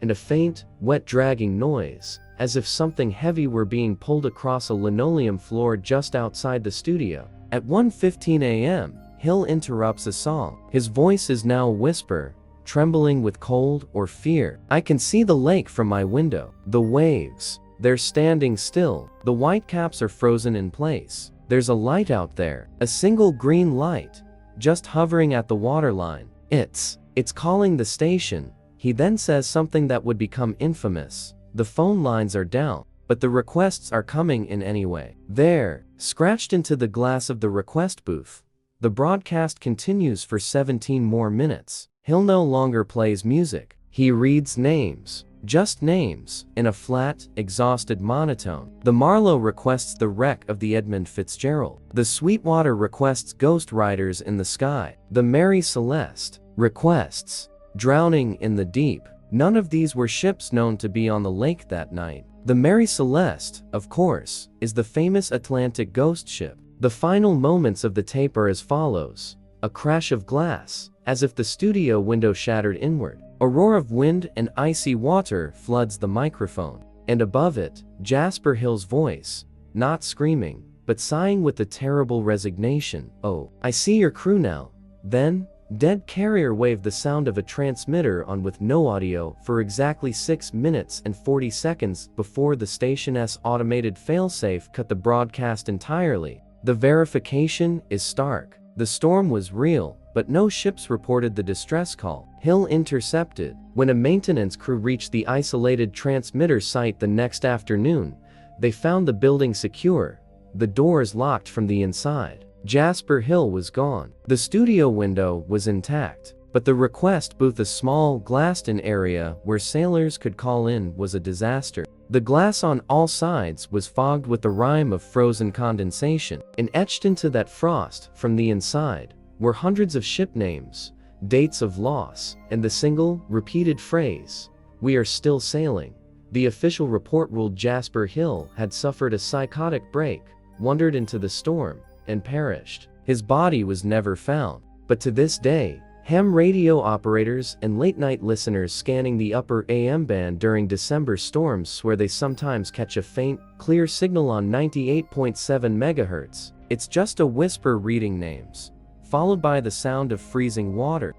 and a faint, wet dragging noise, as if something heavy were being pulled across a linoleum floor just outside the studio. At 1:15 a.m., Hill interrupts a song. His voice is now a whisper, trembling with cold or fear. "I can see the lake from my window. The waves, they're standing still. The whitecaps are frozen in place. There's a light out there, a single green light, just hovering at the waterline. It's calling the station." He then says something that would become infamous. "The phone lines are down, but the requests are coming in anyway." There, scratched into the glass of the request booth, the broadcast continues for 17 more minutes. Hill no longer plays music. He reads names, just names, in a flat, exhausted monotone. The Marlowe requests the wreck of the Edmund Fitzgerald. The Sweetwater requests ghost riders in the sky. The Mary Celeste requests drowning in the deep. None of these were ships known to be on the lake that night. The Mary Celeste, of course, is the famous Atlantic ghost ship. The final moments of the tape are as follows: a crash of glass, as if the studio window shattered inward. A roar of wind and icy water floods the microphone. And above it, Jasper Hill's voice, not screaming, but sighing with a terrible resignation. "Oh, I see your crew now." Then, dead carrier wave, the sound of a transmitter on with no audio for exactly 6 minutes and 40 seconds before the station's automated failsafe cut the broadcast entirely. The verification is stark. The storm was real, but no ships reported the distress call. Hill intercepted. When a maintenance crew reached the isolated transmitter site the next afternoon, they found the building secure, the doors locked from the inside. Jasper Hill was gone. The studio window was intact, but the request booth, a small, glassed-in area where sailors could call in, was a disaster. The glass on all sides was fogged with the rime of frozen condensation, and etched into that frost from the inside were hundreds of ship names, dates of loss, and the single, repeated phrase, "We are still sailing." The official report ruled Jasper Hill had suffered a psychotic break, wandered into the storm, and perished. His body was never found, but to this day, ham radio operators and late-night listeners scanning the upper AM band during December storms swear they sometimes catch a faint, clear signal on 98.7 MHz. It's just a whisper reading names, followed by the sound of freezing water.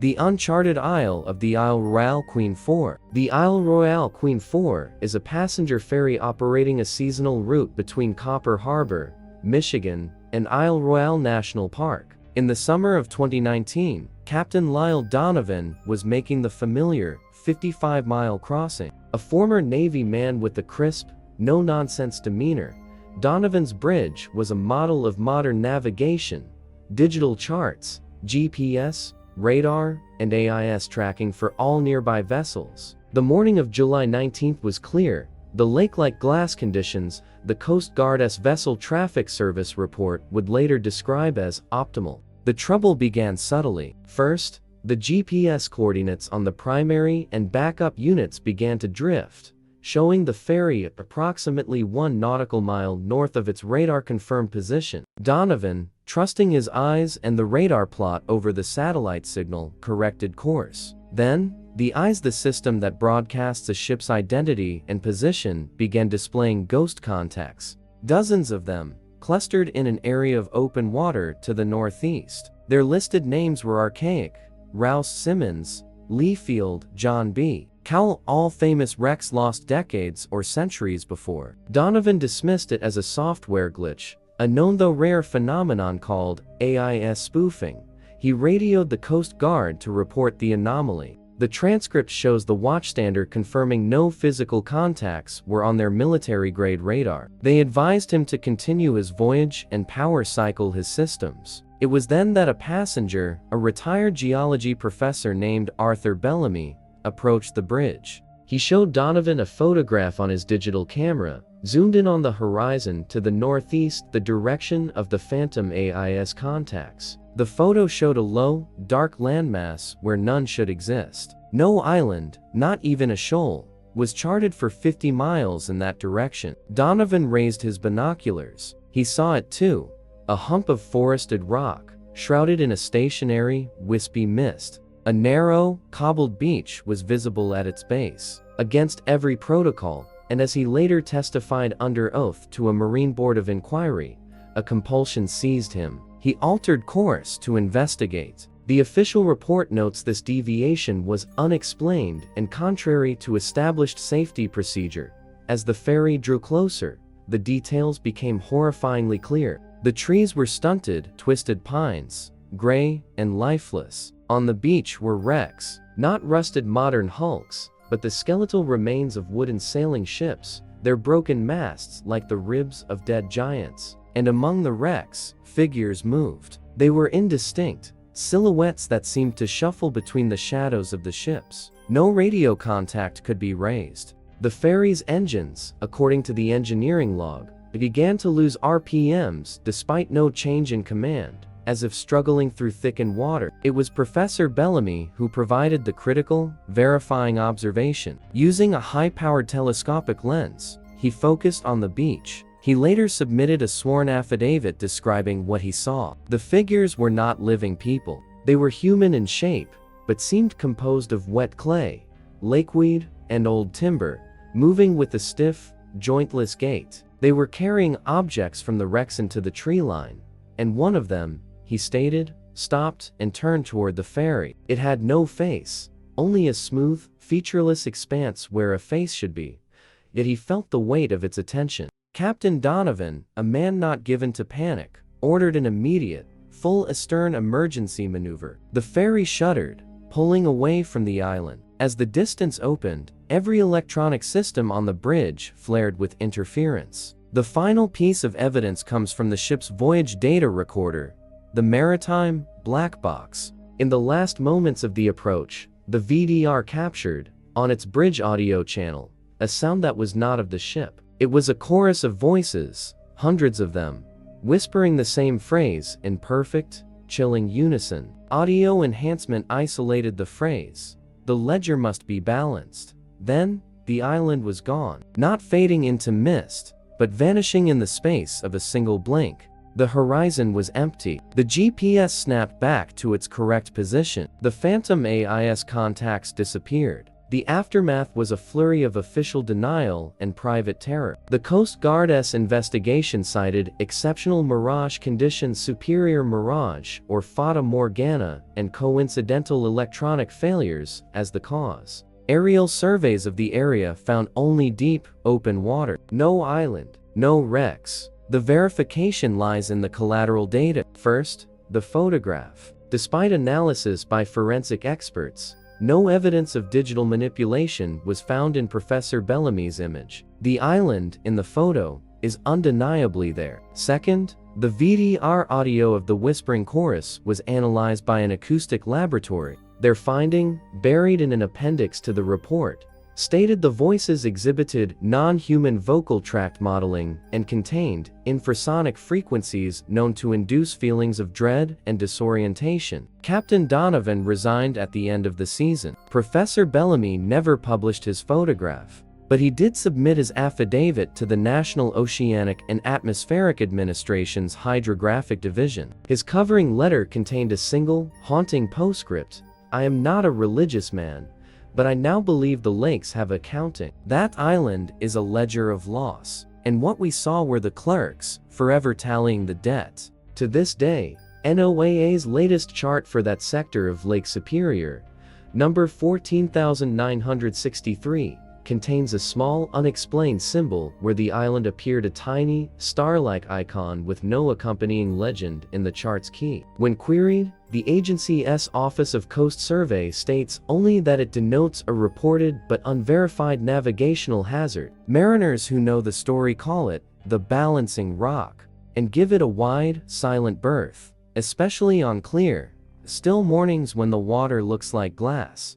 The uncharted Isle of the Isle Royale Queen 4. The Isle Royale Queen 4 is a passenger ferry operating a seasonal route between Copper Harbor, Michigan, and Isle Royale National Park. In the summer of 2019, Captain Lyle Donovan was making the familiar 55-mile crossing. A former Navy man with a crisp, no-nonsense demeanor, Donovan's bridge was a model of modern navigation, digital charts, GPS, radar, and AIS tracking for all nearby vessels. The morning of July 19th was clear. The lake-like glass conditions the Coast Guard's Vessel Traffic Service report would later describe as optimal. The trouble began subtly. First, the GPS coordinates on the primary and backup units began to drift, showing the ferry at approximately 1 nautical mile north of its radar-confirmed position. Donovan, trusting his eyes and the radar plot over the satellite signal, corrected course. Then, the system that broadcasts a ship's identity and position began displaying ghost contacts. Dozens of them, clustered in an area of open water to the northeast. Their listed names were archaic: Rouse Simmons, Lee Field, John B. Cowell, all famous wrecks lost decades or centuries before. Donovan dismissed it as a software glitch, a known though rare phenomenon called AIS spoofing. He radioed the Coast Guard to report the anomaly. The transcript shows the watchstander confirming no physical contacts were on their military-grade radar. They advised him to continue his voyage and power cycle his systems. It was then that a passenger, a retired geology professor named Arthur Bellamy, approached the bridge. He showed Donovan a photograph on his digital camera, zoomed in on the horizon to the northeast, the direction of the phantom AIS contacts. The photo showed a low, dark landmass where none should exist. No island, not even a shoal, was charted for 50 miles in that direction. Donovan raised his binoculars. He saw it too, a hump of forested rock, shrouded in a stationary, wispy mist. A narrow, cobbled beach was visible at its base. Against every protocol, and as he later testified under oath to a Marine Board of Inquiry, a compulsion seized him. He altered course to investigate. The official report notes this deviation was unexplained and contrary to established safety procedure. As the ferry drew closer, the details became horrifyingly clear. The trees were stunted, twisted pines, gray and lifeless. On the beach were wrecks, not rusted modern hulks, but the skeletal remains of wooden sailing ships, their broken masts like the ribs of dead giants. And among the wrecks, figures moved. They were indistinct, silhouettes that seemed to shuffle between the shadows of the ships. No radio contact could be raised. The ferry's engines, according to the engineering log, began to lose RPMs despite no change in command, as if struggling through thickened water. It was Professor Bellamy who provided the critical, verifying observation. Using a high-powered telescopic lens, he focused on the beach. He later submitted a sworn affidavit describing what he saw. The figures were not living people. They were human in shape, but seemed composed of wet clay, lakeweed, and old timber, moving with a stiff, jointless gait. They were carrying objects from the wrecks into the tree line, and one of them, he stated, stopped and turned toward the ferry. It had no face, only a smooth, featureless expanse where a face should be, yet he felt the weight of its attention. Captain Donovan, a man not given to panic, ordered an immediate, full astern emergency maneuver. The ferry shuddered, pulling away from the island. As the distance opened, every electronic system on the bridge flared with interference. The final piece of evidence comes from the ship's voyage data recorder, the Maritime black box. In the last moments of the approach, the VDR captured, on its bridge audio channel, a sound that was not of the ship. It was a chorus of voices, hundreds of them, whispering the same phrase in perfect, chilling unison. Audio enhancement isolated the phrase, "The ledger must be balanced." Then, the island was gone, not fading into mist, but vanishing in the space of a single blink. The horizon was empty. The GPS snapped back to its correct position. The phantom AIS contacts disappeared. The aftermath was a flurry of official denial and private terror. The Coast Guard's investigation cited exceptional mirage conditions, superior mirage or fata morgana, and coincidental electronic failures as the cause. Aerial surveys of the area found only deep, open water. No island, no wrecks. The verification lies in the collateral data. First, the photograph. Despite analysis by forensic experts, no evidence of digital manipulation was found in Professor Bellamy's image. The island, in the photo, is undeniably there. Second, the VDR audio of the whispering chorus was analyzed by an acoustic laboratory. Their finding, buried in an appendix to the report, stated the voices exhibited non-human vocal tract modeling and contained infrasonic frequencies known to induce feelings of dread and disorientation. Captain Donovan resigned at the end of the season. Professor Bellamy never published his photograph, but he did submit his affidavit to the National Oceanic and Atmospheric Administration's Hydrographic Division. His covering letter contained a single, haunting postscript: "I am not a religious man, but I now believe the lakes have accounting. That island is a ledger of loss, and what we saw were the clerks, forever tallying the debt." To this day, NOAA's latest chart for that sector of Lake Superior, number 14,963, contains a small unexplained symbol where the island appeared a tiny, star-like icon with no accompanying legend in the chart's key. When queried, the agency's Office of Coast Survey states only that it denotes a reported but unverified navigational hazard. Mariners who know the story call it the balancing rock and give it a wide, silent berth, especially on clear, still mornings when the water looks like glass.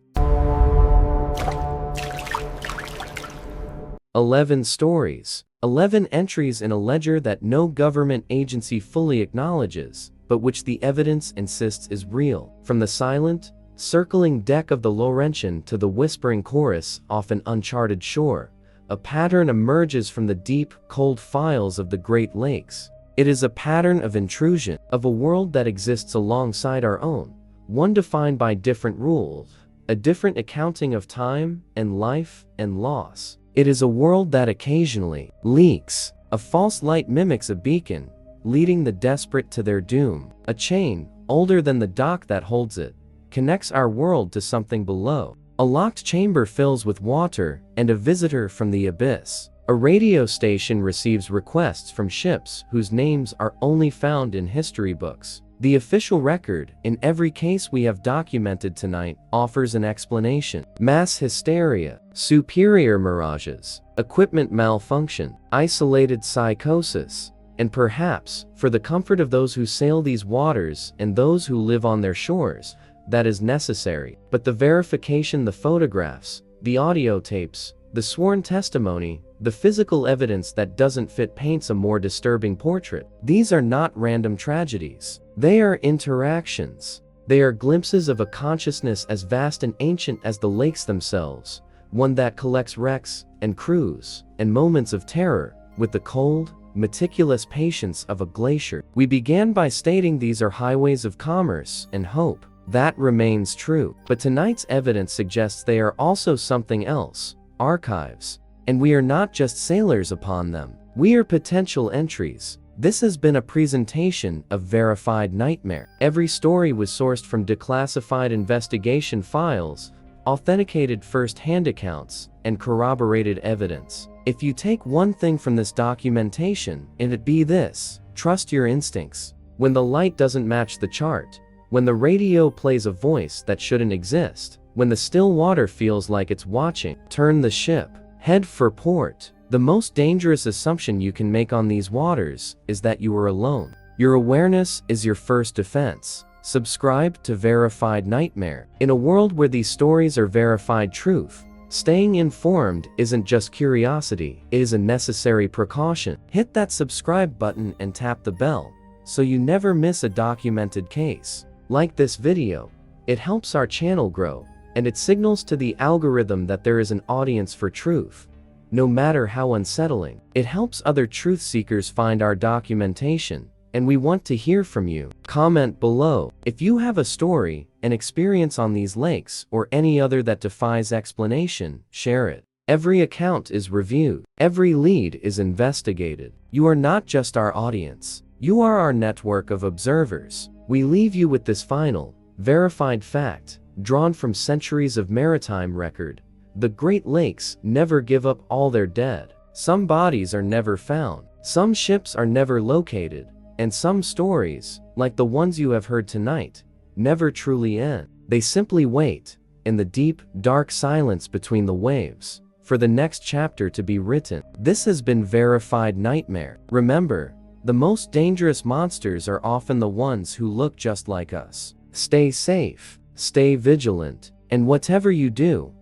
11 stories. 11 entries in a ledger that no government agency fully acknowledges, but which the evidence insists is real. From the silent, circling deck of the Laurentian to the whispering chorus off an uncharted shore, a pattern emerges from the deep, cold files of the Great Lakes. It is a pattern of intrusion, of a world that exists alongside our own, one defined by different rules, a different accounting of time and life and loss. It is a world that occasionally leaks. A false light mimics a beacon, leading the desperate to their doom. A chain, older than the dock that holds it, connects our world to something below. A locked chamber fills with water and a visitor from the abyss. A radio station receives requests from ships whose names are only found in history books. The official record, in every case we have documented tonight, offers an explanation. Mass hysteria, superior mirages, equipment malfunction, isolated psychosis, and perhaps, for the comfort of those who sail these waters and those who live on their shores, that is necessary. But the verification, the photographs, the audio tapes, the sworn testimony, the physical evidence that doesn't fit paints a more disturbing portrait. These are not random tragedies. They are interactions. They are glimpses of a consciousness as vast and ancient as the lakes themselves, one that collects wrecks and crews and moments of terror with the cold, meticulous patience of a glacier. We began by stating these are highways of commerce and hope. That remains true. But tonight's evidence suggests they are also something else, archives. And we are not just sailors upon them. We are potential entries. This has been a presentation of Verified Nightmare. Every story was sourced from declassified investigation files, authenticated first-hand accounts, and corroborated evidence. If you take one thing from this documentation, it be this: trust your instincts. When the light doesn't match the chart, when the radio plays a voice that shouldn't exist, when the still water feels like it's watching, turn the ship, head for port. The most dangerous assumption you can make on these waters is that you are alone. Your awareness is your first defense. Subscribe to Verified Nightmare. In a world where these stories are verified truth, staying informed isn't just curiosity, it is a necessary precaution. Hit that subscribe button and tap the bell so you never miss a documented case. Like this video, it helps our channel grow, and it signals to the algorithm that there is an audience for truth. No matter how unsettling, it helps other truth seekers find our documentation, and we want to hear from you. Comment below. If you have a story, an experience on these lakes, or any other that defies explanation, share it. Every account is reviewed. Every lead is investigated. You are not just our audience. You are our network of observers. We leave you with this final, verified fact, drawn from centuries of maritime record. The Great Lakes never give up all their dead. Some bodies are never found. Some ships are never located. And some stories, like the ones you have heard tonight, never truly end. They simply wait, in the deep, dark silence between the waves, for the next chapter to be written. This has been Verified Nightmare. Remember, the most dangerous monsters are often the ones who look just like us. Stay safe, stay vigilant, and whatever you do,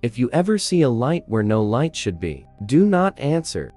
if you ever see a light where no light should be, do not answer.